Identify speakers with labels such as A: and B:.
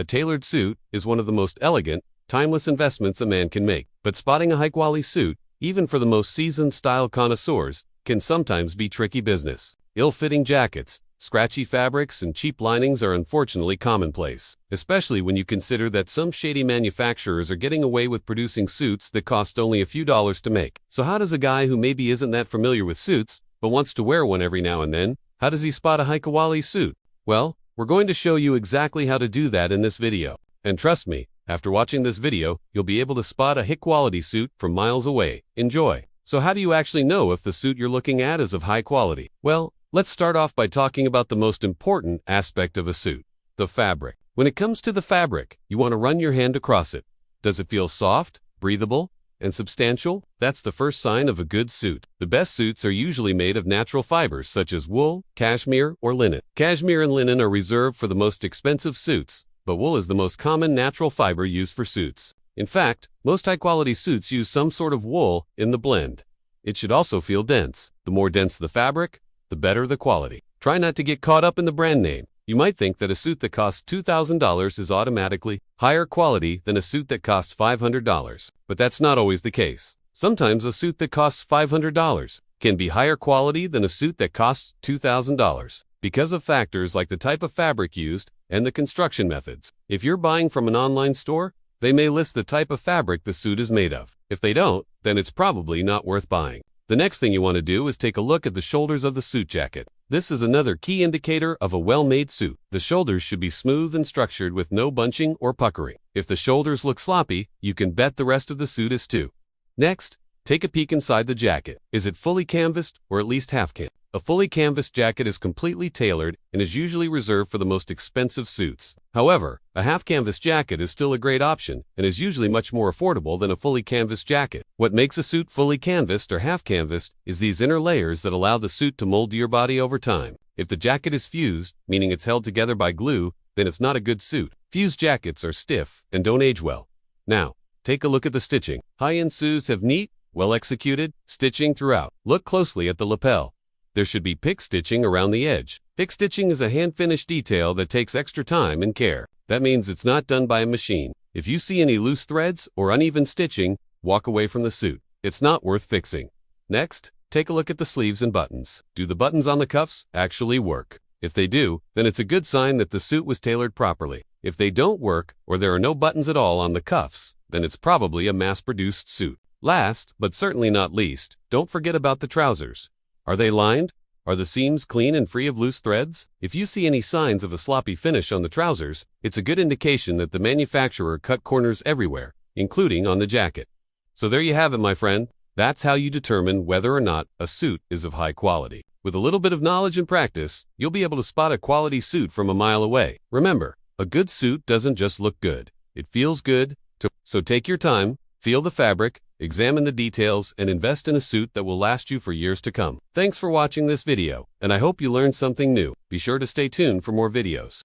A: A tailored suit is one of the most elegant, timeless investments a man can make. But spotting a high-quality suit, even for the most seasoned style connoisseurs, can sometimes be tricky business. Ill-fitting jackets, scratchy fabrics, and cheap linings are unfortunately commonplace, especially when you consider that some shady manufacturers are getting away with producing suits that cost only a few dollars to make. So how does a guy who maybe isn't that familiar with suits, but wants to wear one every now and then, how does he spot a high-quality suit? Well, we're going to show you exactly how to do that in this video. And trust me, after watching this video, you'll be able to spot a high-quality suit from miles away. Enjoy! So how do you actually know if the suit you're looking at is of high quality? Well, let's start off by talking about the most important aspect of a suit, the fabric. When it comes to the fabric, you want to run your hand across it. Does it feel soft, breathable, and substantial? That's the first sign of a good suit. The best suits are usually made of natural fibers such as wool, cashmere, or linen. Cashmere and linen are reserved for the most expensive suits, but wool is the most common natural fiber used for suits. In fact, most high-quality suits use some sort of wool in the blend. It should also feel dense. The more dense the fabric, the better the quality. Try not to get caught up in the brand name. You might think that a suit that costs $2,000 is automatically higher quality than a suit that costs $500, but that's not always the case. Sometimes a suit that costs $500 can be higher quality than a suit that costs $2,000 because of factors like the type of fabric used and the construction methods. If you're buying from an online store, they may list the type of fabric the suit is made of. If they don't, then it's probably not worth buying. The next thing you want to do is take a look at the shoulders of the suit jacket. This is another key indicator of a well-made suit. The shoulders should be smooth and structured with no bunching or puckering. If the shoulders look sloppy, you can bet the rest of the suit is too. Next, take a peek inside the jacket. Is it fully canvassed or at least half canvassed? A fully canvassed jacket is completely tailored and is usually reserved for the most expensive suits. However, a half-canvas jacket is still a great option and is usually much more affordable than a fully canvassed jacket. What makes a suit fully canvassed or half-canvassed is these inner layers that allow the suit to mold to your body over time. If the jacket is fused, meaning it's held together by glue, then it's not a good suit. Fused jackets are stiff and don't age well. Now, take a look at the stitching. High-end suits have neat, well-executed stitching throughout. Look closely at the lapel. There should be pick stitching around the edge. Pick stitching is a hand-finished detail that takes extra time and care. That means it's not done by a machine. If you see any loose threads or uneven stitching, walk away from the suit. It's not worth fixing. Next, take a look at the sleeves and buttons. Do the buttons on the cuffs actually work? If they do, then it's a good sign that the suit was tailored properly. If they don't work, or there are no buttons at all on the cuffs, then it's probably a mass-produced suit. Last, but certainly not least, don't forget about the trousers. Are they lined? Are the seams clean and free of loose threads? If you see any signs of a sloppy finish on the trousers, it's a good indication that the manufacturer cut corners everywhere, including on the jacket. So there you have it, my friend. That's how you determine whether or not a suit is of high quality. With a little bit of knowledge and practice, you'll be able to spot a quality suit from a mile away. Remember, a good suit doesn't just look good. It feels good too. So take your time, feel the fabric, examine the details, and invest in a suit that will last you for years to come. Thanks for watching this video, and I hope you learned something new. Be sure to stay tuned for more videos.